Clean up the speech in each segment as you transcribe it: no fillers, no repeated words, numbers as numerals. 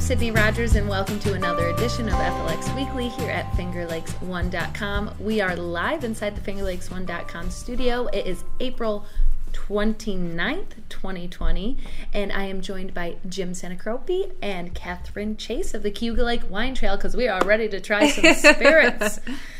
Sydney Rogers, and welcome to another edition of FLX Weekly here at FingerLakes1.com. We are live inside the FingerLakes1.com studio. It is April 29th, 2020, and I am joined by Jim Sinicropi and Katherine Chase of the Cayuga Lake Wine Trail because we are ready to try some spirits.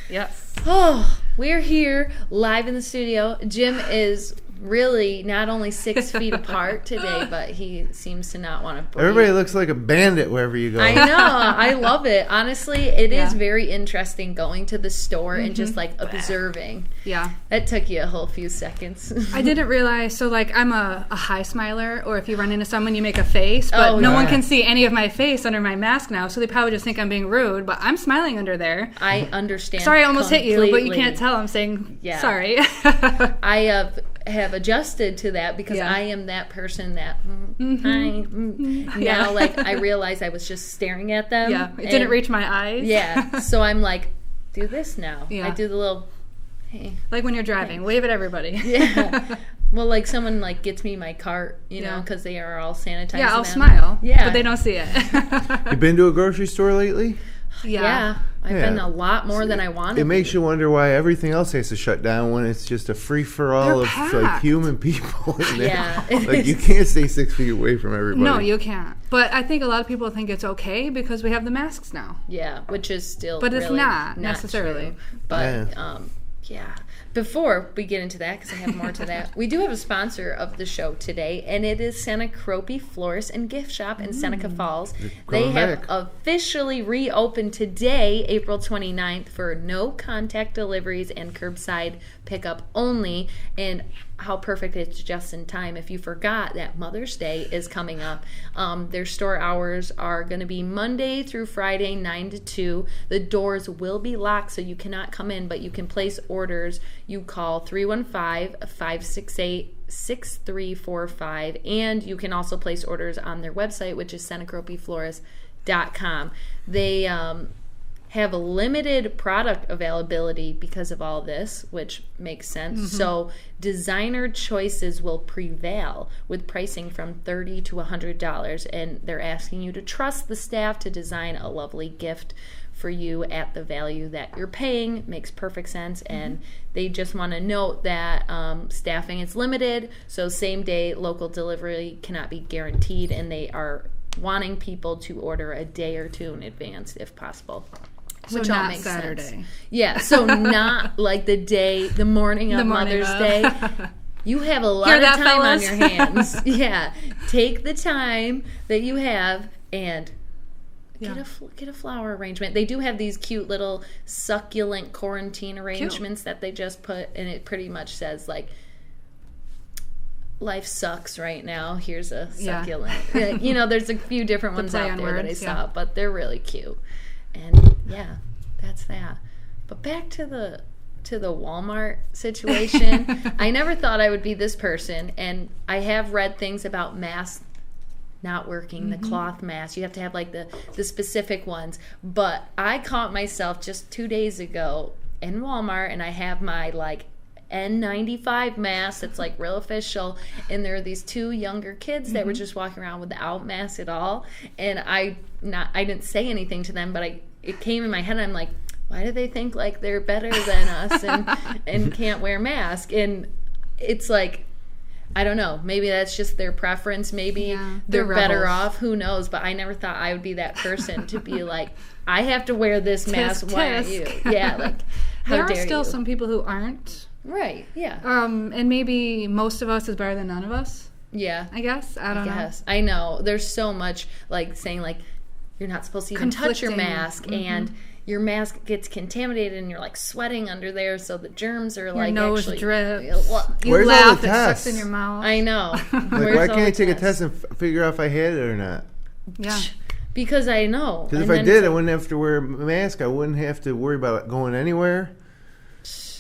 Yes. Oh, we're here live in the studio. Jim is really not only 6 feet apart today, but he seems to not want to breathe. Everybody looks like a bandit wherever you go. I know. I love it. Honestly, it is very interesting going to the store and just like observing. Yeah. That took you a whole few seconds. I didn't realize, so like I'm a high smiler, or if you run into someone, you make a face, but no one can see any of my face under my mask now, so they probably just think I'm being rude, but I'm smiling under there. I understand. Sorry, I almost completely. hit you, but you can't tell I'm saying sorry. I have adjusted to that because I am that person that now like I realized I was just staring at them. Yeah, it didn't reach my eyes. Yeah, so I'm like, do this now. Yeah. I do the little, hey. Like when you're driving, wave at everybody. Yeah. Well, like someone like gets me my cart, you know, because they are all sanitized. Yeah, I'll smile. Yeah, but they don't see it. You been to a grocery store lately? Yeah. I've been a lot more than I wanted. It makes you wonder why everything else has to shut down when it's just a free-for-all of like human people in there. Yeah. Like you can't stay 6 feet away from everybody. No, you can't. But I think a lot of people think it's okay because we have the masks now. Yeah, which is still but really it's not necessarily. True. But yeah. Before we get into that, because I have more to that, we do have a sponsor of the show today, and it is Sinicropi Florist and Gift Shop in Seneca Falls. They have officially reopened today, April 29th, for no-contact deliveries and curbside pickup only, and how perfect it's just in time. If you forgot that Mother's Day is coming up, their store hours are going to be Monday through Friday, 9 to 2. The doors will be locked, so you cannot come in, but you can place orders. You call 315-568-6345, and you can also place orders on their website, which is SinicropiFlorist.com. They have limited product availability because of all this, which makes sense. So designer choices will prevail with pricing from $30 to $100, and they're asking you to trust the staff to design a lovely gift for you at the value that you're paying. Makes perfect sense. And they just want to note that staffing is limited, so same day local delivery cannot be guaranteed, and they are wanting people to order a day or two in advance if possible. So which not all makes Saturday. Sense. Yeah, so not like the morning of Mother's Day. You have a lot of time on your hands. Yeah, take the time that you have and get a flower arrangement. They do have these cute little succulent quarantine arrangements that they just put, and it pretty much says like, life sucks right now. Here's a succulent. You know, there's a few different ones out there that I saw, but they're really cute. And yeah, that's that. But back to the Walmart situation. I never thought I would be this person, and I have read things about masks not working, the cloth mask. You have to have like the specific ones. But I caught myself just 2 days ago in Walmart, and I have my like N95 mask that's like real official, and there are these 2 younger kids that were just walking around without masks at all, and I didn't say anything to them, but it came in my head, and I'm like, why do they think like they're better than us and can't wear masks? And it's like, I don't know, maybe that's just their preference, maybe they're better off, who knows, but I never thought I would be that person to be like, I have to wear this mask, why aren't you? Yeah, like, how dare you? There are still some people who aren't. Right, yeah. And maybe most of us is better than none of us. Yeah. I guess. I don't know. I know. There's so much like saying like you're not supposed to even touch your mask, and your mask gets contaminated and you're like sweating under there, so the germs are like your nose actually drips. You Where's laugh, all the it tests? sucks in your mouth. I know. Like, why can't I take a test and figure out if I had it or not? Yeah. Because I know. Because if I did, I wouldn't have to wear a mask. I wouldn't have to worry about going anywhere.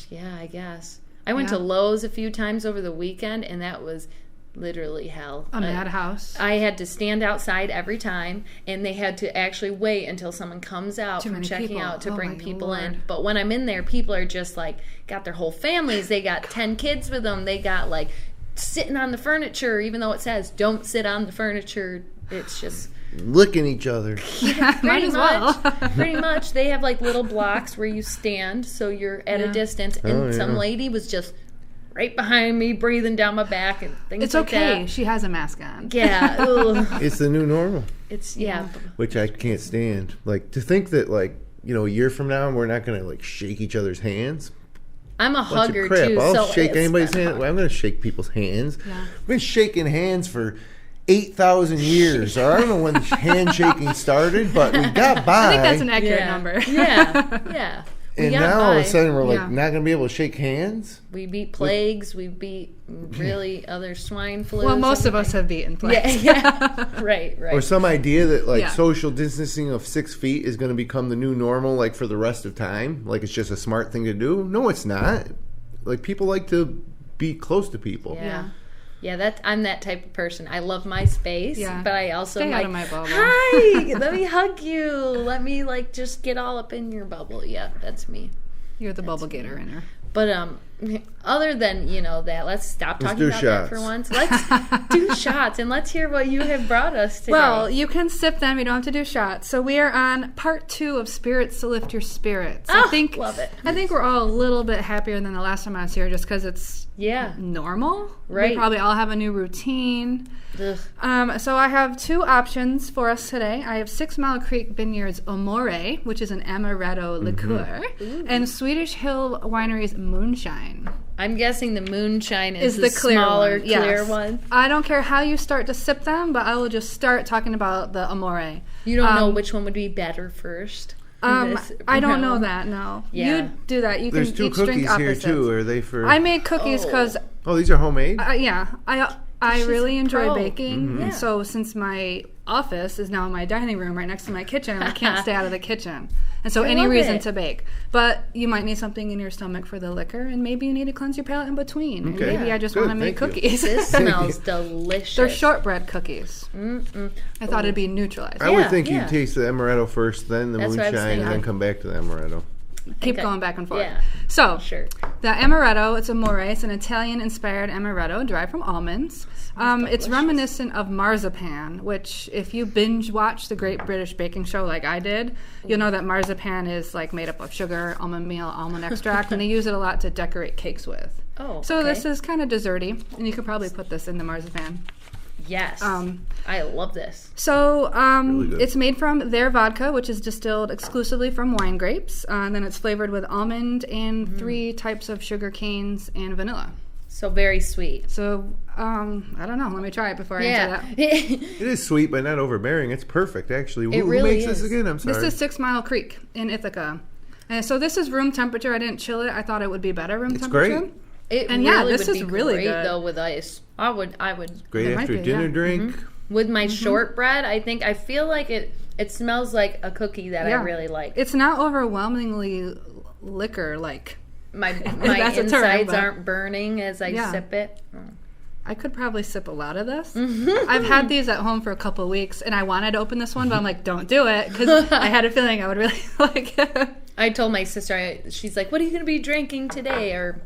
Yeah, I guess. I went to Lowe's a few times over the weekend, and that was literally hell. A madhouse. I had to stand outside every time, and they had to actually wait until someone comes out from checking out to bring people in. But when I'm in there, people are just like, got their whole families. They got 10 kids with them. They got like sitting on the furniture, even though it says don't sit on the furniture It's just licking each other. Might as well. Pretty much. They have like little blocks where you stand, so you're at a distance. And some lady was just right behind me, breathing down my back and things it's like that. It's okay. She has a mask on. Yeah. It's the new normal. It's, Which I can't stand. Like, to think that, like, you know, a year from now, we're not going to, like, shake each other's hands. I'm a hugger, crap. too. I'll shake anybody's hand. Well, I'm going to shake people's hands. Yeah. I've been shaking hands for 8,000 years. Or I don't know when handshaking started, but we got by. I think that's an accurate number. Yeah. And now all of a sudden we're like not going to be able to shake hands? We beat plagues. We beat really other swine flu. Well, most of us have beaten plagues. Yeah. Right. Or some idea that like social distancing of 6 feet is going to become the new normal like for the rest of time. Like it's just a smart thing to do. No, it's not. Like people like to be close to people. Yeah, I'm that type of person. I love my space, but I also stay out of my bubble. Hi, let me hug you. Let me like just get all up in your bubble. Yeah, that's me. You're the bubble getter in her. But other than that, let's stop talking about that for once. Let's do shots and let's hear what you have brought us today. Well, you can sip them. You don't have to do shots. So we are on part 2 of Spirits to Lift Your Spirits. Love it. I think we're all a little bit happier than the last time I was here, just because it's normal. Right. We probably all have a new routine. So I have 2 options for us today. I have 6 Mile Creek Vineyards Amore, which is an Amaretto Liqueur, and Swedish Hill Wineries Moonshine. I'm guessing the Moonshine is the smaller, clear one. I don't care how you start to sip them, but I will just start talking about the Amore. You don't know which one would be better first? I don't know that, no. Yeah. You do that. You There's can 2 each drink cookies opposites. here, too. Are they for... I made cookies because... Oh, these are homemade? I really enjoy baking. And so since my office is now in my dining room right next to my kitchen, I can't stay out of the kitchen. And so any reason to bake. But you might need something in your stomach for the liquor, and maybe you need to cleanse your palate in between. Okay. And maybe I just want to make cookies. This smells delicious. They're shortbread cookies. I thought it'd be neutralized. I would think you'd taste the Amaretto first, then the Moonshine, and then come back to the Amaretto. Keep going back and forth. Yeah. So, the Amaretto, it's Amore. It's an Italian-inspired Amaretto derived from almonds. It's reminiscent of marzipan, which if you binge watch the Great British Baking Show like I did, you'll know that marzipan is like made up of sugar, almond meal, almond extract, and they use it a lot to decorate cakes with. So this is kind of desserty, and you could probably put this in the marzipan. Yes. I love this. So really it's made from their vodka, which is distilled exclusively from wine grapes. And then it's flavored with almond and 3 types of sugar canes and vanilla. So very sweet. So, I don't know. Let me try it before I answer that. It is sweet, but not overbearing. It's perfect, actually. It really makes this again? I'm sorry. This is 6 Mile Creek in Ithaca. And so this is room temperature. I didn't chill it. I thought it would be better room temperature. Great. This is really great, good. Though, with ice. I would. Great after dinner drink. With my shortbread, I feel like it smells like a cookie that I really like. It's not overwhelmingly liquor-like. My insides aren't burning as I sip it. I could probably sip a lot of this. I've had these at home for a couple of weeks, and I wanted to open this one, but I'm like, don't do it, because I had a feeling I would really like it. I told my sister, she's like, what are you going to be drinking today? Or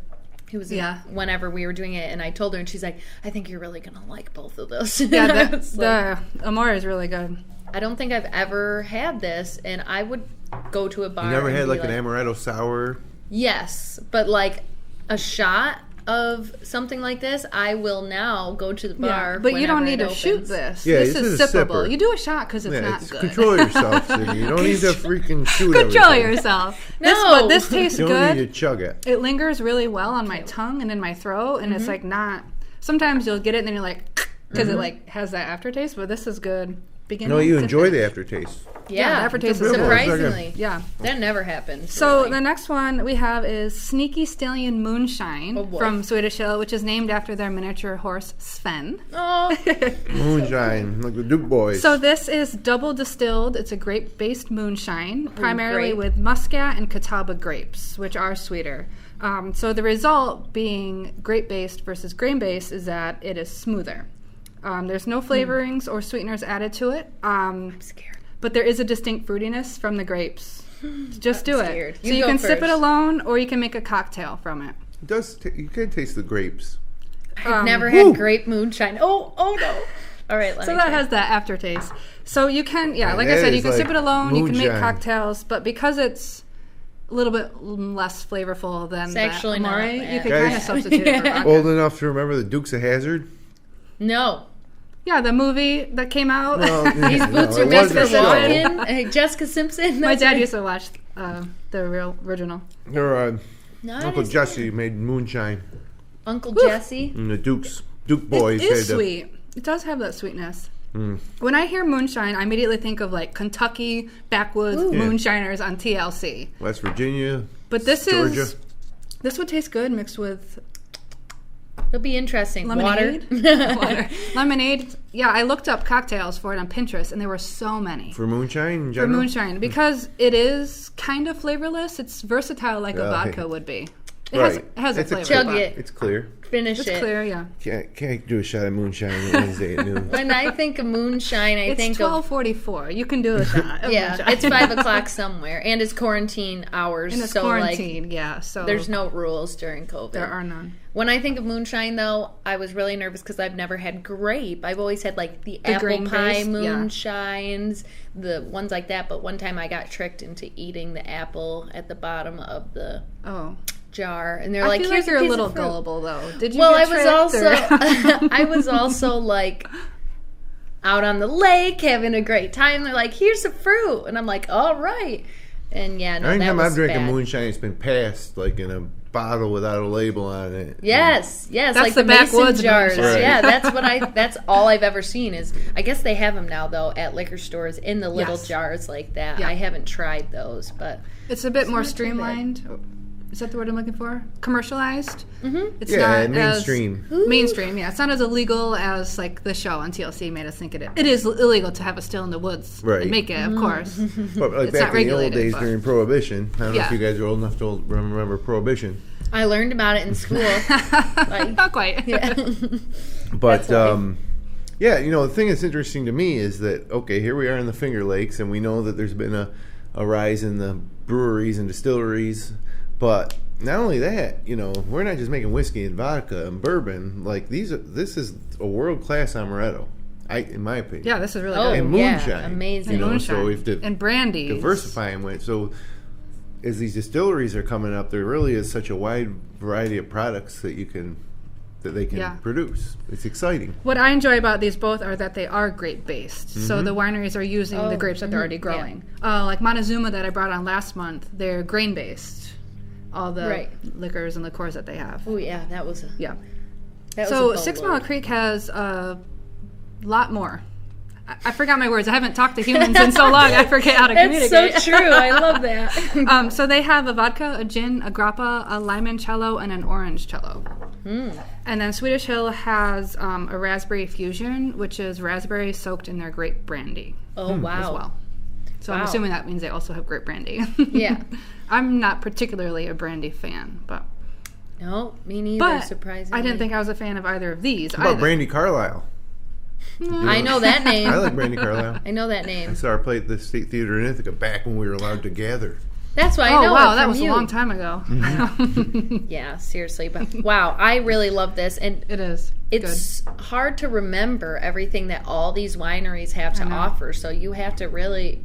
it was whenever we were doing it, and I told her, and she's like, I think you're really going to like both of those. Yeah, the Amore is really good. I don't think I've ever had this, and I would go to a bar. You never had like an Amaretto sour? Yes, but like a shot of something like this, I will now go to the bar. But you don't need to shoot this. Yeah, this is sippable. You do a shot because it's not good. Control yourself, Cindy. You don't need to freaking shoot Control yourself. But this tastes good. You don't need to chug it. It lingers really well on my tongue and in my throat, and it's like not... Sometimes you'll get it and then you're like... Because it like has that aftertaste, but this is good. No, you enjoy the aftertaste. Yeah, the aftertaste is surprisingly. Yeah. That never happens. So really. The next one we have is Sneaky Stallion Moonshine from Swedish Hill, which is named after their miniature horse, Sven. Oh. Moonshine, like the Duke Boys. So this is double distilled. It's a grape-based moonshine, primarily with Muscat and Catawba grapes, which are sweeter. So the result being grape-based versus grain-based is that it is smoother. There's no flavorings or sweeteners added to it. I'm scared. But there is a distinct fruitiness from the grapes. Just do it. So you can sip it alone, or you can make a cocktail from it. It does. You can taste the grapes. I've never had grape moonshine. Oh no. All right, so that has that aftertaste. So you can, like I said, you can sip it alone. Moonshine. You can make cocktails, but because it's a little bit less flavorful than the Amore, you can kind of substitute it for vodka. Old enough to remember the Dukes of Hazzard? No. Yeah, the movie that came out. These boots are made for walking. Jessica Simpson. My dad used to watch the real original. Uncle Jesse made moonshine. Uncle Jesse? And the Duke boys. It is sweet. It does have that sweetness. When I hear moonshine, I immediately think of like Kentucky backwoods moonshiners on TLC. West Virginia. But Georgia. This would taste good mixed with... It'll be interesting. Lemonade? Water. Lemonade. Yeah, I looked up cocktails for it on Pinterest, and there were so many. For moonshine in general? For moonshine, because it is kind of flavorless. It's versatile like a vodka would be. It has a flavor. Chug it. It's clear. Finish it. It's clear, yeah. Can't do a shot of moonshine on Wednesday at noon. When I think of moonshine, I think of... It's 12:44. You can do a shot of moonshine. It's 5 o'clock somewhere. And it's quarantine hours. And it's quarantine, so... There's no rules during COVID. There are none. When I think of moonshine, though, I was really nervous because I've never had grape. I've always had, like, the apple pie moonshines, the ones like that. But one time I got tricked into eating the apple at the bottom of the... jar, and they're like, feel like you're a little gullible though. Did you? Well, I was also like out on the lake having a great time. They're like, here's the fruit, and I'm like, all right. And anytime I've drank a moonshine, it's been passed like in a bottle without a label on it. Yes, that's like the mason jars. Right. Yeah, that's all I've ever seen. Is I guess they have them now though at liquor stores in the little jars like that. I haven't tried those, but it's a bit more streamlined. Is that the word I'm looking for? Commercialized? Mm-hmm. It's not mainstream. Mainstream, yeah. It's not as illegal as like the show on TLC made us think it is. It is illegal to have a still in the woods and make it, of course. But like back in the old days during Prohibition, I don't know if you guys are old enough to remember Prohibition. I learned about it in school. Not quite. Yeah. But the thing that's interesting to me is that here we are in the Finger Lakes, and we know that there's been a rise in the breweries and distilleries. But not only that, we're not just making whiskey and vodka and bourbon. Like this is a world-class amaretto, in my opinion. Yeah, this is really good. And moonshine, amazing. Moonshine. So we have to and brandy, diversify them with. So as these distilleries are coming up, there really is such a wide variety of products that they can produce. It's exciting. What I enjoy about these both are that they are grape-based. Mm-hmm. So the wineries are using the grapes that they're already growing. Yeah. Like Montezuma that I brought on last month, they're grain-based. All the liquors and liqueurs that they have. Oh yeah, that was so 6 Mile Creek has a lot more. I forgot my words. I haven't talked to humans in so long. I forget how to communicate. That's so true. I love that. So they have a vodka, a gin, a grappa, a limoncello, and an orangecello. And then Swedish Hill has a raspberry fusion, which is raspberry soaked in their grape brandy. Oh wow! As well. So I'm assuming that means they also have grape brandy. Yeah. I'm not particularly a brandy fan, but... No, me neither, surprisingly. I didn't think I was a fan of either of these. How about Brandy Carlisle? I know that name. I like Brandy Carlisle. I know that name. I saw her play at the State Theater in Ithaca back when we were allowed to gather. That's why I know it that was you. A long time ago. Mm-hmm. Yeah, seriously. But wow, I really love this. And it is. It's hard to remember everything that all these wineries have to offer. So you have to really...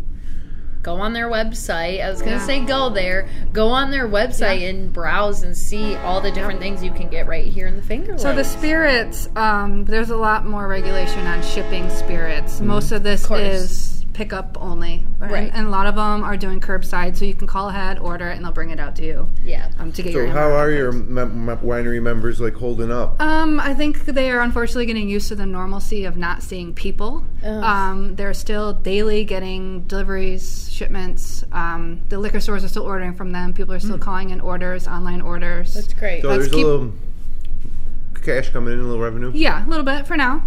go on their website. I was going to say go there. Go on their website and browse and see all the different things you can get right here in the Finger Lakes. So the spirits, there's a lot more regulation on shipping spirits. Mm-hmm. Most of this is pickup only. Right. And a lot of them are doing curbside, so you can call ahead, order it, and they'll bring it out to you. Yeah. To get your how are your winery members holding up? I think they are unfortunately getting used to the normalcy of not seeing people. They're still daily getting deliveries, shipments. The liquor stores are still ordering from them. People are still calling in orders, online orders. That's great. So there's a little cash coming in, a little revenue? Yeah, a little bit for now.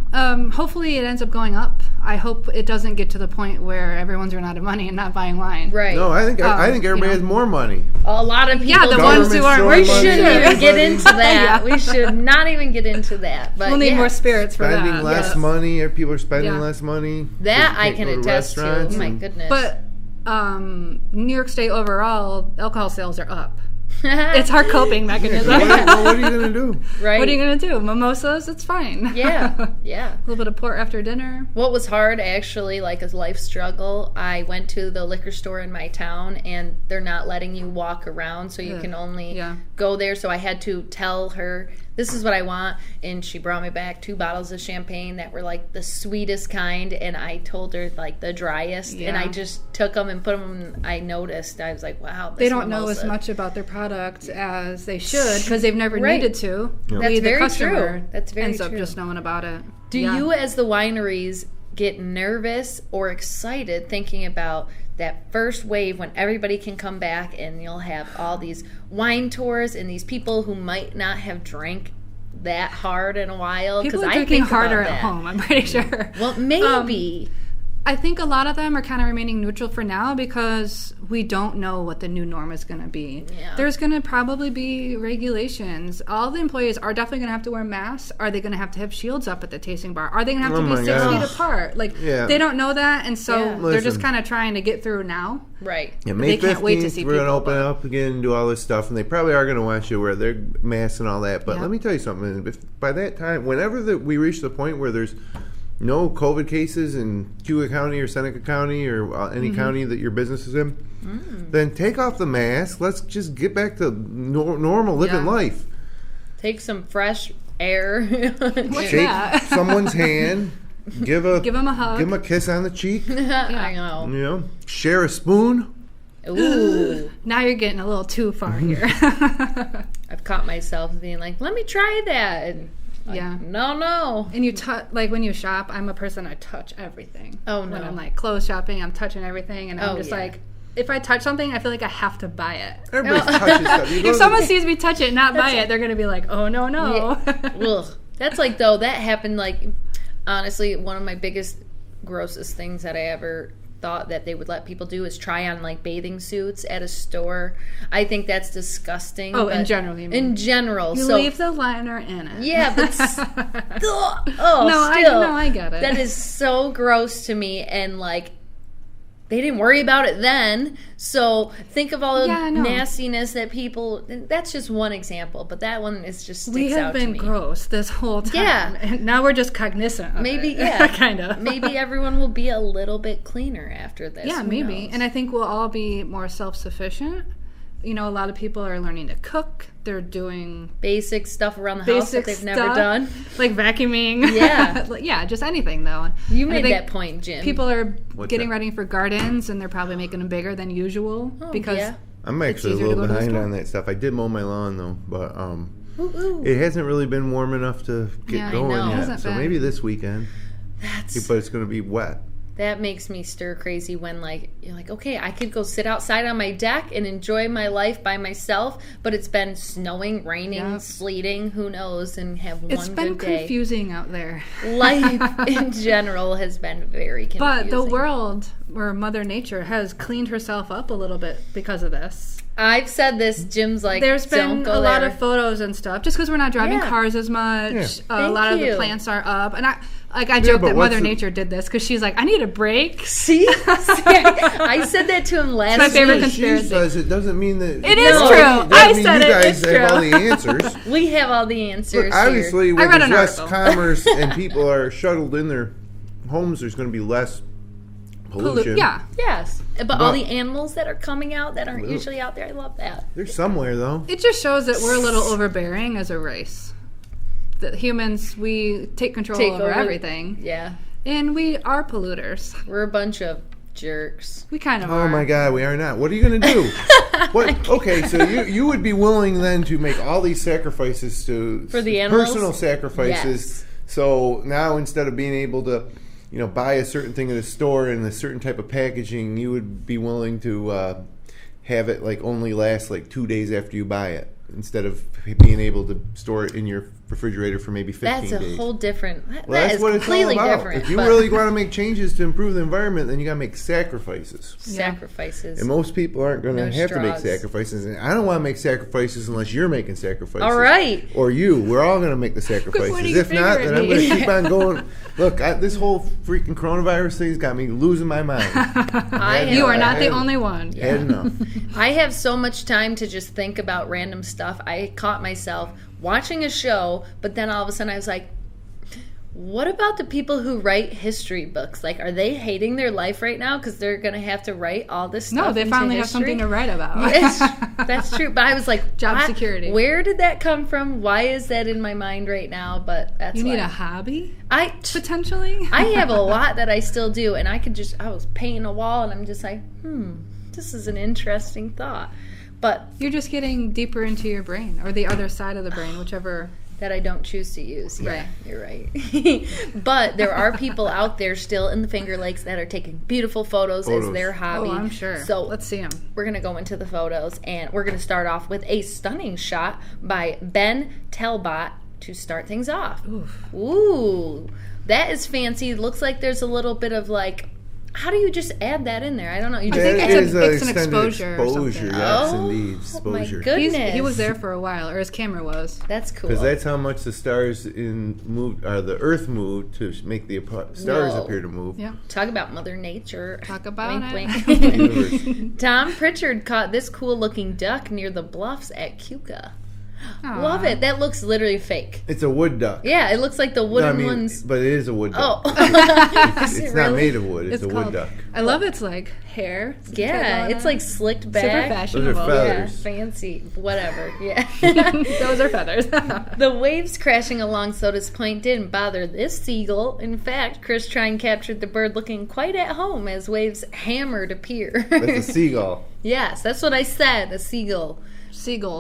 Hopefully it ends up going up. I hope it doesn't get to the point where everyone's run out of money and not buying wine. Right. No, I think everybody has more money. A lot of people. Yeah, the ones who aren't. We shouldn't even get into that. We should not even get into that. But we'll need more spirits for that. Spending less money. People are spending less money. That I can attest to. Oh my goodness. But New York State overall, alcohol sales are up. It's our coping mechanism. What are you going to do? Right. What are you going to do? Mimosas? It's fine. Yeah. Yeah. A little bit of port after dinner. What was hard, actually, like a life struggle, I went to the liquor store in my town, and they're not letting you walk around, so you can only go there. So I had to tell her, this is what I want, and she brought me back 2 bottles of champagne that were like the sweetest kind, and I told her like the driest, and I just took them and put them, and I noticed, I was like, wow, they don't know as much about their product as they should, because they've never needed to. Yep. That's very true. That's very ends true. up just knowing about it. Do you, as the wineries, get nervous or excited thinking about that first wave when everybody can come back and you'll have all these wine tours and these people who might not have drank that hard in a while? People are drinking harder at home, I'm pretty sure. Well, maybe. I think a lot of them are kind of remaining neutral for now because we don't know what the new norm is going to be. Yeah. There's going to probably be regulations. All the employees are definitely going to have to wear masks. Are they going to have shields up at the tasting bar? Are they going to have to be 6 feet apart? Like, they don't know that, and so they're just kind of trying to get through now. Right. Yeah, May 15th, they can't wait to see we're going to open up again and do all this stuff, and they probably are going to want you to wear their masks and all that. But let me tell you something. If by that time, whenever we reach the point where there's no COVID cases in Cayuga County or Seneca County or any county that your business is in, then take off the mask. Let's just get back to normal living life. Take some fresh air. Shake someone's hand. Give them a hug. Give them a kiss on the cheek. I know. You know, share a spoon. Ooh. Now you're getting a little too far here. I've caught myself being like, let me try that. And no. And you like when you shop, I'm a person, I touch everything. Oh no. When I'm like clothes shopping, I'm touching everything, and I'm just like, if I touch something, I feel like I have to buy it. Everybody touches stuff. If someone sees me touch it and not buy it, they're gonna be like, oh no. Ugh. That's like, though, that happened, like, honestly, one of my biggest, grossest things that I ever thought that they would let people do is try on, like, bathing suits at a store. I think that's disgusting. Oh, in general, you mean? In general. You leave the liner in it. Yeah, but I get it. That is so gross to me, and, like, they didn't worry about it then. So think of all the nastiness that people... That's just one example, but that one is just sticks out to me. We have been gross this whole time. Yeah. And now we're just cognizant of maybe, it. Kind of. Maybe everyone will be a little bit cleaner after this. Yeah, maybe. And I think we'll all be more self-sufficient. You know, a lot of people are learning to cook. They're doing basic stuff around the house that they've never done. Like vacuuming. Yeah. Yeah, just anything, though. You made that point, Jim. People are getting ready for gardens, and they're probably making them bigger than usual. Because I'm actually a little behind on that stuff. I did mow my lawn, though, but it hasn't really been warm enough to get going yet. So maybe this weekend. But it's going to be wet. That makes me stir crazy when, like, you're like, okay, I could go sit outside on my deck and enjoy my life by myself, but it's been snowing, raining, sleeting, who knows, and have one good day. It's been confusing out there. Life in general has been very confusing. But the world, or Mother Nature, has cleaned herself up a little bit because of this. I've said this. Jim's like, there's been a lot of photos and stuff, just because we're not driving cars as much. A lot of the plants are up, and I joke that Mother Nature did this because she's like, I need a break. See? I said that to him last week. My favorite conspiracy. She says it doesn't mean that it is true. I said it. It's true. You guys have all the answers. We have all the answers. Look, obviously, when there's less commerce and people are shuttled in their homes, there's going to be less pollution. Yes. But all the animals that are coming out that aren't usually out there, I love that. They're somewhere, though. It just shows that we're a little overbearing as a race. The humans, we take control over everything. Yeah. And we are polluters. We're a bunch of jerks. We kind of are. Oh my God, we are not. What are you going to do? Okay, so you would be willing then to make all these sacrifices for the animals? Personal sacrifices. Yes. So now instead of being able to, buy a certain thing at a store in a certain type of packaging, you would be willing to have it like only last like 2 days after you buy it, instead of being able to store it in your refrigerator for maybe 15 days. That's a whole different... Well, that is completely different. If you really want to make changes to improve the environment, then you got to make sacrifices. Sacrifices. And most people aren't going to have to make sacrifices. And I don't want to make sacrifices unless you're making sacrifices. All right. Or you. We're all going to make the sacrifices. If not, then I'm going to keep on going. Look, this whole freaking coronavirus thing's got me losing my mind. You are not the only one. Yeah. Had enough. I have so much time to just think about random stuff. I caught myself watching a show, but then all of a sudden I was like, what about the people who write history books? Like, are they hating their life right now because they're going to have to write all this stuff? No, they finally have something to write about. Yes, that's true. But I was like, job security. Where did that come from? Why is that in my mind right now? But that's you need a hobby. Potentially. I have a lot that I still do, and I was painting a wall, and I'm just like, this is an interesting thought. But you're just getting deeper into your brain, or the other side of the brain, whichever that I don't choose to use. Yeah, right. You're right. But there are people out there still in the Finger Lakes that are taking beautiful photos as their hobby. Oh, I'm sure. So let's see them. We're going to go into the photos, and we're going to start off with a stunning shot by Ben Talbot to start things off. Ooh, that is fancy. Looks like there's a little bit of like... How do you just add that in there? I don't know. You just it's an exposure or something. Yes, indeed. Exposure. My goodness. He was there for a while, or his camera was. That's cool. Because that's how much the stars the Earth moved to make the stars appear to move. Yeah. Talk about Mother Nature. Talk about it. Tom Pritchard caught this cool-looking duck near the bluffs at Cayuga. Aww. Love it. That looks literally fake. It's a wood duck. Yeah, it looks like the wooden ones. But it is a wood duck. Oh. it's not made of wood. It's a wood duck. I love its like hair. It's like slicked back. Super fashionable. Those are feathers. Yeah, fancy. Whatever. Yeah. Those are feathers. The waves crashing along Soda's Point didn't bother this seagull. In fact, Chris Trine captured the bird looking quite at home as waves hammered a pier. That's a seagull. Yes, that's what I said. A seagull.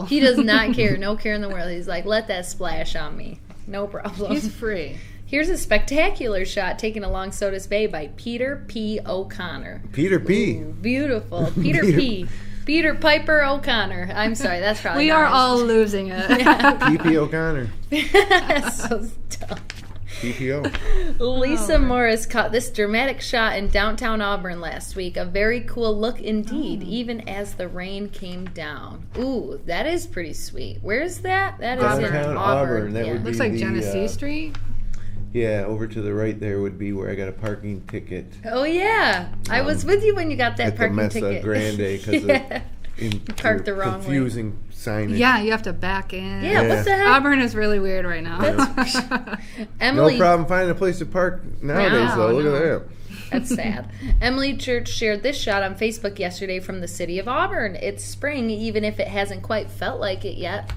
He does not care. No care in the world. He's like, let that splash on me. No problem. He's free. Here's a spectacular shot taken along Sodas Bay by Peter P. O'Connor. Peter P. Ooh, beautiful. Peter P. Peter Piper O'Connor. I'm sorry, that's probably we are all losing it. P.P. O'Connor. So dumb. PPO. Lisa Morris caught this dramatic shot in downtown Auburn last week. A very cool look indeed, even as the rain came down. Ooh, that is pretty sweet. Where's that? That is downtown in Auburn. That would looks like Genesee Street. Yeah, over to the right there would be where I got a parking ticket. Oh, yeah. I was with you when you got that parking ticket. At the Mesa Grande because parked the wrong confusing signage. Yeah, you have to back in. Yeah, what the heck? Auburn is really weird right now. Emily, no problem finding a place to park nowadays, though. Look at that. That's sad. Emily Church shared this shot on Facebook yesterday from the city of Auburn. It's spring, even if it hasn't quite felt like it yet.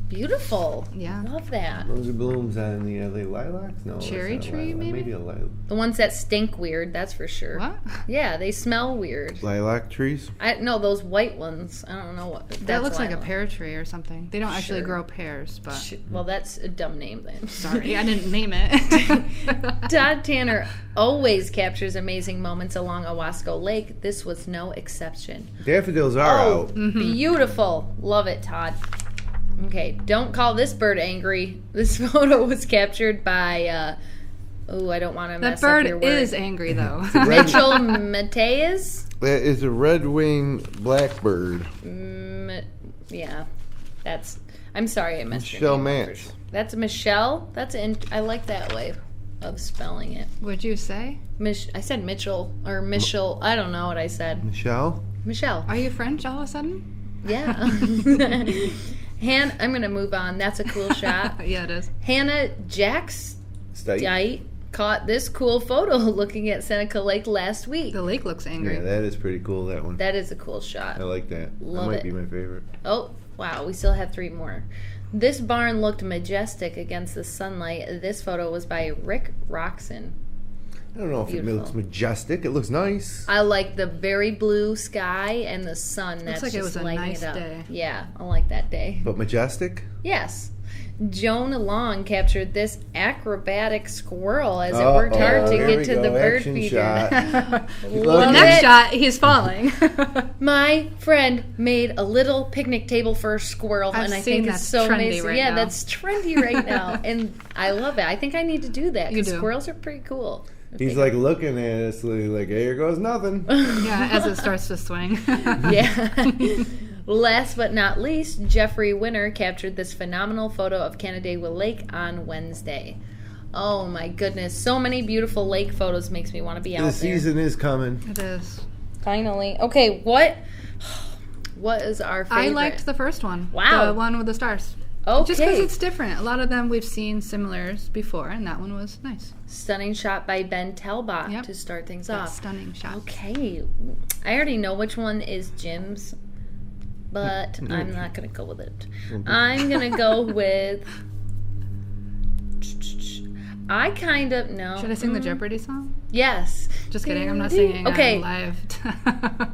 Beautiful. Yeah. Love that. Those are blooms on the, are they lilacs? No. Cherry tree, maybe? Maybe a lilac. The ones that stink weird, that's for sure. What? Yeah, they smell weird. Lilac trees? No, those white ones. I don't know what. That looks like a pear tree or something. They don't actually grow pears, but. Well, that's a dumb name then. Sorry, I didn't name it. Todd Tanner always captures amazing moments along Owasco Lake. This was no exception. Daffodils are out. Mm-hmm. Beautiful. Love it, Todd. Okay, don't call this bird angry. This photo was captured by, I don't want to mess up your word. That bird is angry, though. Mitchell Mateas? That is a red-winged blackbird. Yeah, I'm sorry I messed Michelle your name up. Matz. That's Michelle? I like that way of spelling it. What'd you say? I said Mitchell, or Michelle. I don't know what I said. Michelle? Are you French all of a sudden? Yeah. I'm going to move on. That's a cool shot. Yeah, it is. Hannah Jackstite caught this cool photo looking at Seneca Lake last week. The lake looks angry. Yeah, that is pretty cool, that one. That is a cool shot. I like that. Love that might it. be my favorite. Oh, wow. We still have 3 more. This barn looked majestic against the sunlight. This photo was by Rick Roxon. I don't know if it looks majestic. It looks nice. I like the very blue sky and the sun. That's looks like just it was a lighting nice it up. day. Yeah, I like that day. But majestic? Yes. Joan Long captured this acrobatic squirrel as it worked hard to get to the bird feeder. The next shot, he's falling. My friend made a little picnic table for a squirrel, and I think it's so amazing. Right now. That's trendy right now, and I love it. I think I need to do that because squirrels are pretty cool. He's like looking at us like, here goes nothing. Yeah, as it starts to swing. Yeah. Last but not least, Jeffrey Winter captured this phenomenal photo of Canandaigua Lake on Wednesday. Oh my goodness. So many beautiful lake photos makes me want to be out there. The season is coming. It is. Finally. Okay, what is our favorite? I liked the first one. Wow. The one with the stars. Okay. Just because it's different. A lot of them we've seen similars before, and that one was nice. Stunning shot by Ben Talbot to start things off. Stunning shot. Okay. I already know which one is Jim's, but I'm not going to go with it. I'm going to go with... No. Should I sing the Jeopardy song? Yes. Just kidding. I'm not singing. Okay. I'm live.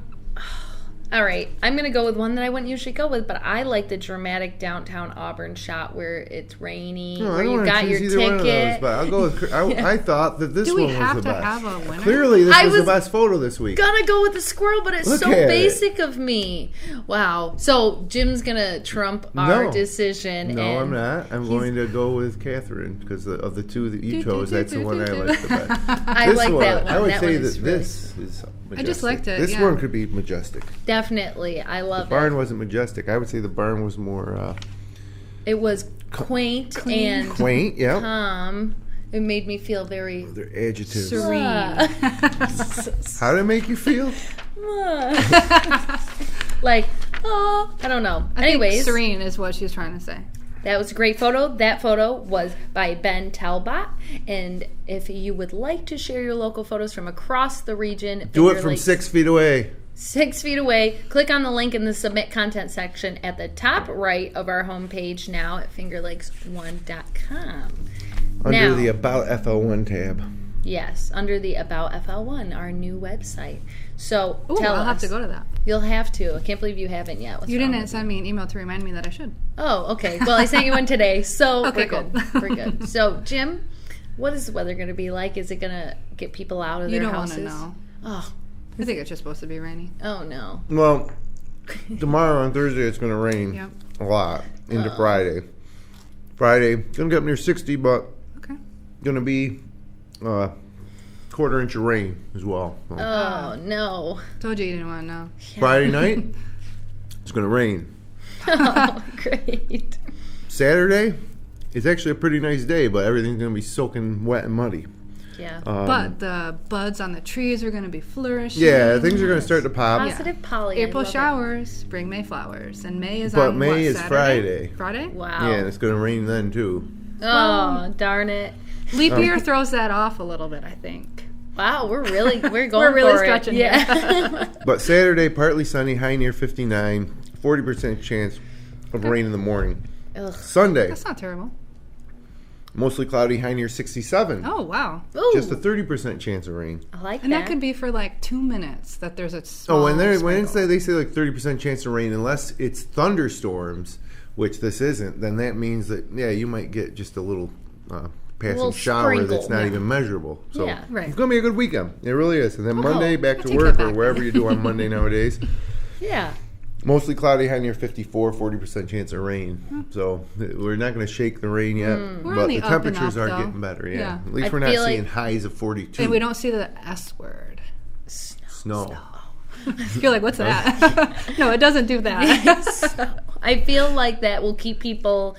All right, I'm going to go with one that I wouldn't usually go with, but I like the dramatic downtown Auburn shot where it's rainy, where you got your ticket. One of those, but I'll go with, I thought that this one was the best. Do we have to have a winner? Clearly, this was the best photo this week. Gonna go with the squirrel, but it's so basic of me. Wow. So Jim's going to trump our decision. No, I'm not. I'm going to go with Catherine because of the two that you chose, that's the one I like the best. I like that one. I would say that this is majestic. I just liked it. This one could be majestic. Definitely. I love it. The barn wasn't majestic. I would say the barn was more... it was quaint and... Quaint, yeah. Calm. It made me feel very... They're adjectives. Serene. How did it make you feel? Like, I don't know. Anyways. Serene is what she's trying to say. That was a great photo. That photo was by Ben Talbot. And if you would like to share your local photos from across the region... Do it from 6 feet away. 6 feet away. Click on the link in the Submit Content section at the top right of our homepage now at fingerlakes1.com. Under the About FL1 tab. Yes, under the About FL1, our new website. So tell us. I'll have to go to that. You'll have to. I can't believe you haven't yet. You didn't send me an email to remind me that I should. Oh, okay. Well, I sent you one today, so okay, we're good. We're good. So, Jim, what is the weather going to be like? Is it going to get people out of their houses? You don't want to know. Oh. I think it's just supposed to be rainy. Oh, no. Well, tomorrow on Thursday it's going to rain a lot into Friday. Friday, going to get up near 60, but going to be quarter inch of rain as well. So. Oh, no. Told you didn't want to know. Yeah. Friday night, it's going to rain. Oh, great. Saturday, it's actually a pretty nice day, but everything's going to be soaking wet and muddy. Yeah. But the buds on the trees are going to be flourishing. Yeah, things are going to start to pop. Positive Polly. April showers, spring May flowers, and May is on May is Friday. Friday? Wow. Yeah, and it's going to rain then too. Oh, darn it. Leap year throws that off a little bit, I think. Wow, we're going we're really for stretching it. Yeah. But Saturday, partly sunny, high near 59, 40% chance of rain in the morning. Ugh. Sunday. That's not terrible. Mostly cloudy, high near 67. Oh, wow. Ooh. Just a 30% chance of rain. I like that. And that could be for like 2 minutes that there's a small when sprinkle. they say like 30% chance of rain, unless it's thunderstorms, which this isn't, then that means that, you might get just a little passing shower sprinkle. That's not even measurable. So right. It's going to be a good weekend. It really is. And then Monday, back to work or wherever you do on Monday nowadays. Yeah. Mostly cloudy, high near 54, 40% chance of rain. So we're not going to shake the rain yet, but the temperatures are getting better. Yeah. At least we're not seeing highs of 42. And we don't see the S word. Snow. I feel like, what's that? No, it doesn't do that. I feel like that will keep people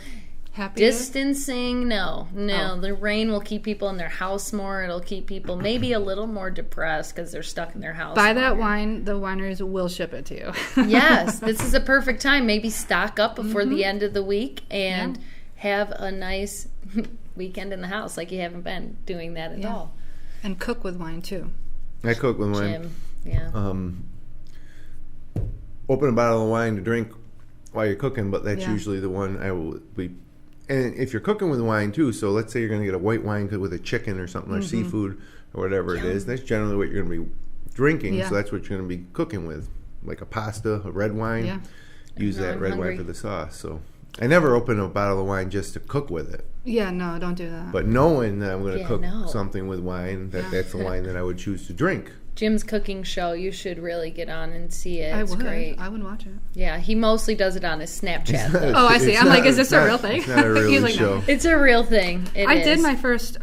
happy. Distancing. No. The rain will keep people in their house more. It'll keep people maybe a little more depressed because they're stuck in their house. Buy that wine. The wineries will ship it to you. Yes, this is a perfect time. Maybe stock up before the end of the week and have a nice weekend in the house like you haven't been doing that at all. And cook with wine too. I cook with wine. Jim, yeah. Open a bottle of wine to drink while you're cooking, but that's usually the one I will be. And if you're cooking with wine too, so let's say you're going to get a white wine with a chicken or something, or seafood or whatever it is, that's generally what you're going to be drinking. So that's what you're going to be cooking with, like a pasta, a red wine. Use that red wine for the sauce. So I never open a bottle of wine just to cook with it. Yeah, no, don't do that. But knowing that I'm going to cook something with wine, that's the wine that I would choose to drink. Jim's cooking show, you should really get on and see it. It's great. I would watch it. Yeah, he mostly does it on his Snapchat. I see. I'm like, is this a real thing? It's not a real show. No. It's a real thing. I did my first...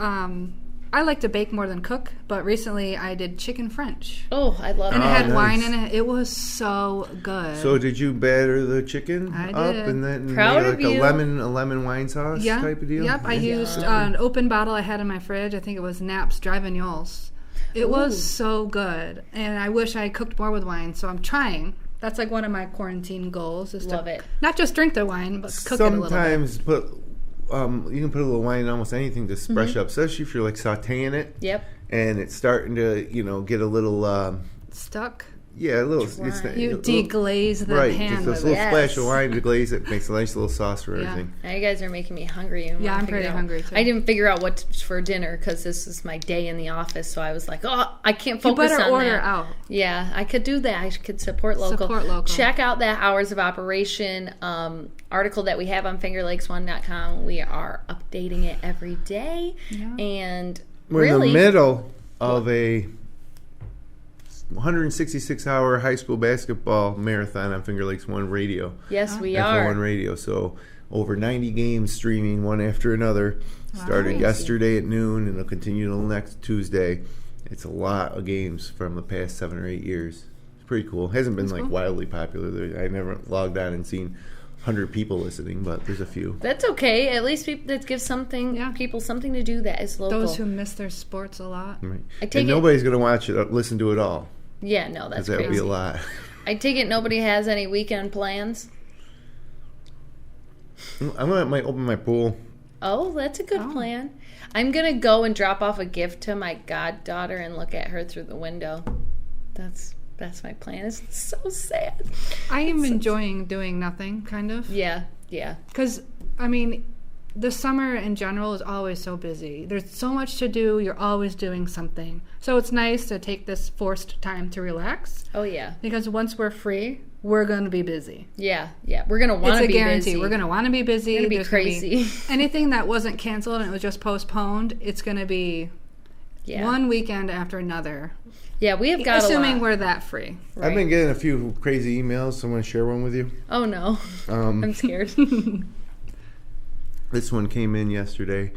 I like to bake more than cook, but recently I did chicken French. Oh, I love it. And it had wine in it. It was so good. So did you batter the chicken up and then Proud make of like you. a lemon wine sauce type of deal? Yep, I used an open bottle I had in my fridge. I think it was Knapp's Dry Vignoles. It was so good, and I wish I cooked more with wine, so I'm trying. That's like one of my quarantine goals is to not just drink the wine, but cook it a little bit. Sometimes you can put a little wine in almost anything to brush up, especially if you're like sauteing it. Yep. And it's starting to, get a little stuck. Yeah, a little. You deglaze the pan just a little splash of wine to glaze it. Makes a nice little sauce for everything. Now you guys are making me hungry. Yeah, I'm pretty hungry too. I didn't figure out what for dinner because this is my day in the office. So I was like, I can't focus on that. You better order out. Yeah, I could do that. I could support local. Check out that Hours of Operation article that we have on fingerlakes1.com. We are updating it every day. Yeah. And we're in the middle of a 166-hour high school basketball marathon on Finger Lakes One Radio. Yes, we are. FL1 Radio. So over 90 games streaming one after another. Started yesterday at noon and it'll continue till next Tuesday. It's a lot of games from the past 7 or 8 years. It's pretty cool. It hasn't been wildly popular. I never logged on and seen 100 people listening, but there's a few. That's okay. At least that gives people something to do that is local. Those who miss their sports a lot. Right. And nobody's going to watch it, listen to it all. Yeah, no, that's crazy. That would be a lot. I take it nobody has any weekend plans? I might open my pool. Oh, that's a good plan. I'm going to go and drop off a gift to my goddaughter and look at her through the window. That's my plan. It's so sad. I am enjoying doing nothing, kind of. Yeah. Because, the summer in general is always so busy. There's so much to do. You're always doing something. So it's nice to take this forced time to relax. Oh, yeah. Because once we're free, we're going to be busy. Yeah. We're going to want to be busy. It's a guarantee. We're going to want to be busy. It's going to be crazy. Anything that wasn't canceled and it was just postponed, it's going to be one weekend after another. Yeah, we have got assuming we're that free. Right. I've been getting a few crazy emails. So I want to share one with you. Oh, no. I'm scared. This one came in yesterday.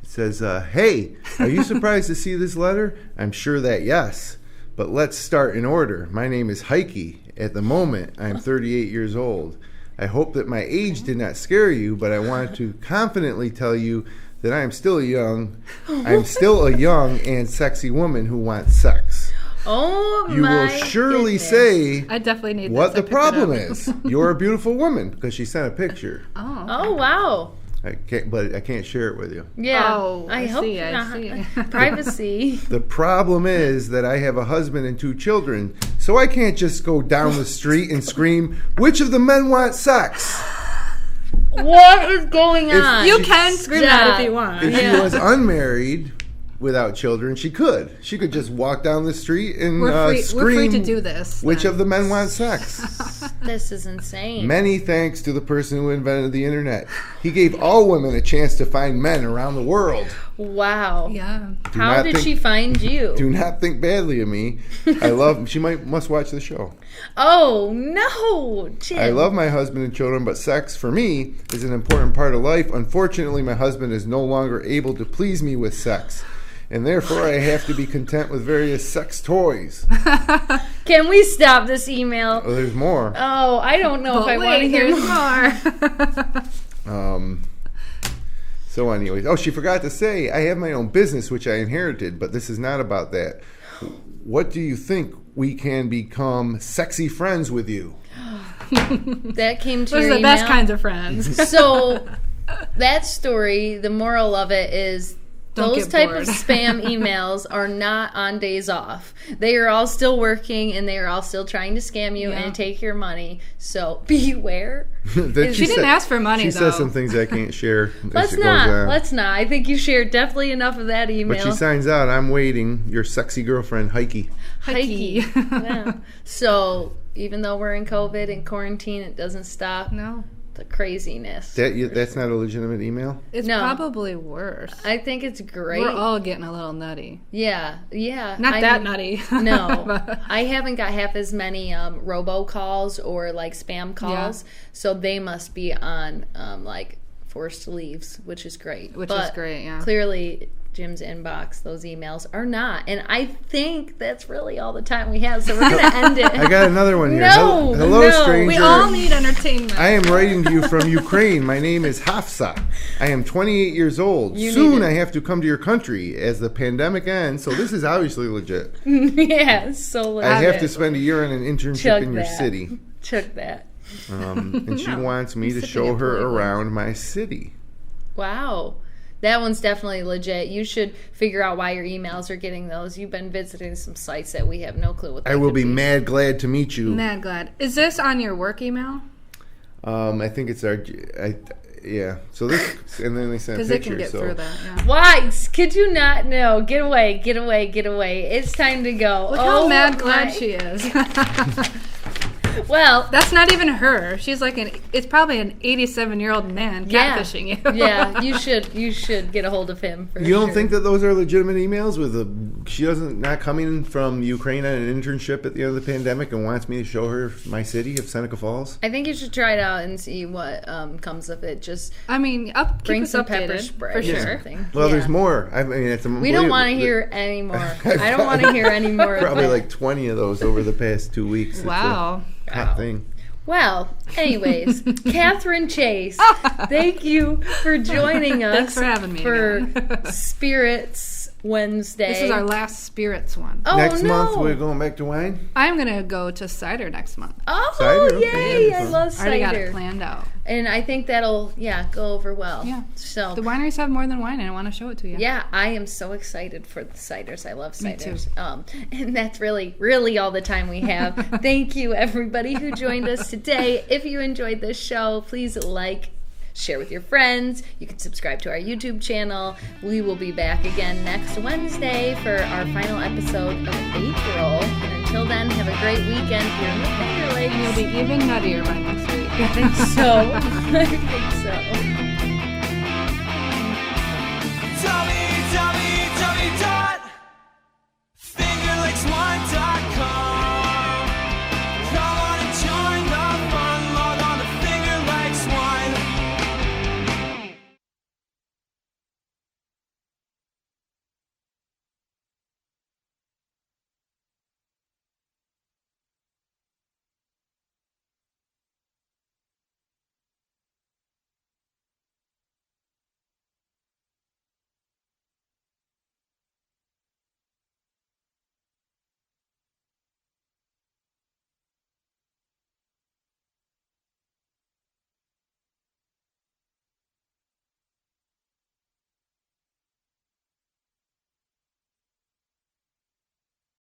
It says, hey, are you surprised to see this letter? I'm sure that yes. But let's start in order. My name is Heike. At the moment, I'm 38 years old. I hope that my age did not scare you, but I want to confidently tell you that I'm still young. I'm still a young and sexy woman who wants sex. Oh, you will surely say I definitely need what the problem is. You're a beautiful woman because she sent a picture. Oh, wow. I can't share it with you. Yeah. Oh, I hope not. Privacy. The problem is that I have a husband and 2 children, so I can't just go down the street and scream, which of the men want sex? What is going on? You can scream that if you want. If she was unmarried without children, she could. She could just walk down the street and scream. We're free to do this. Which of the men want sex? This is insane. Many thanks to the person who invented the internet. He gave all women a chance to find men around the world. Wow. Yeah. How did she find you? Do not think badly of me. She must watch the show. Oh, no, Jim. I love my husband and children, but sex, for me, is an important part of life. Unfortunately, my husband is no longer able to please me with sex. And therefore, I have to be content with various sex toys. Can we stop this email? Oh, there's more. Oh, I don't know if I want to hear more. So anyways, she forgot to say, I have my own business, which I inherited, but this is not about that. What do you think? We can become sexy friends with you. That came to Those your are the email? Best kinds of friends. So that story, the moral of it is those type of spam emails are not on days off. They are all still working and they are all still trying to scam you and take your money. So beware. She didn't ask for money, She though. says some things I can't share. Let's not. I think you shared definitely enough of that email. But she signs out, I'm waiting. Your sexy girlfriend, Heike. Yeah. So even though we're in COVID and quarantine, it doesn't stop. No. the craziness. That's not a legitimate email? It's probably worse. I think it's great. We're all getting a little nutty. Yeah. Not that nutty. No. I haven't got half as many robocalls or like spam calls, so they must be on like forced leaves, which is great. Clearly Jim's inbox, those emails are not. And I think that's really all the time we have, so we're going to end it. I got another one here. No, Hello, stranger. We all need entertainment. I am writing to you from Ukraine. My name is Hafsa. I am 28 years old. Soon I have to come to your country as the pandemic ends, so this is obviously legit. Yeah, so legit. I have to spend a year on an internship in your city. Check that. And she wants me to show her around my city. Wow. That one's definitely legit. You should figure out why your emails are getting those. You've been visiting some sites that we have no clue what they I will be mad glad to meet you. Mad glad. Is this on your work email? I think it's our... Yeah. So this... And then they sent pictures. Because it can get through that, yeah. Why? Could you not know? Get away. Get away. Get away. It's time to go. Look how mad glad she is. Well, that's not even her. She's like it's probably an 87-year-old man catfishing you. Yeah, you should get a hold of him. You don't think that those are legitimate emails she doesn't not coming from Ukraine on an internship at the end of the pandemic and wants me to show her my city of Seneca Falls? I think you should try it out and see what comes of it. Just bring some pepper spray for sure. Well, there's more. I mean, it's we don't want to hear any more. I don't want to hear any more. Probably like 20 of those over the past 2 weeks. Wow. Hot thing. Well, anyways, Katherine Chase, thank you for joining us. Thanks for having me for Spirits Wednesday. This is our last Spirits one. Oh, next month we're going back to wine? I'm going to go to cider next month. Oh, cider? Yay! Okay, I love cider. I already got it planned out. And I think that'll, go over well. Yeah. So the wineries have more than wine, and I want to show it to you. Yeah, I am so excited for the ciders. I love ciders. Me too. And that's really, really all the time we have. Thank you, everybody who joined us today. If you enjoyed this show, please share with your friends. You can subscribe to our YouTube channel. We will be back again next Wednesday for our final episode of April. And until then, have a great weekend here in the Finger Lakes. You'll be even nuttier by next week. I think so. I think so.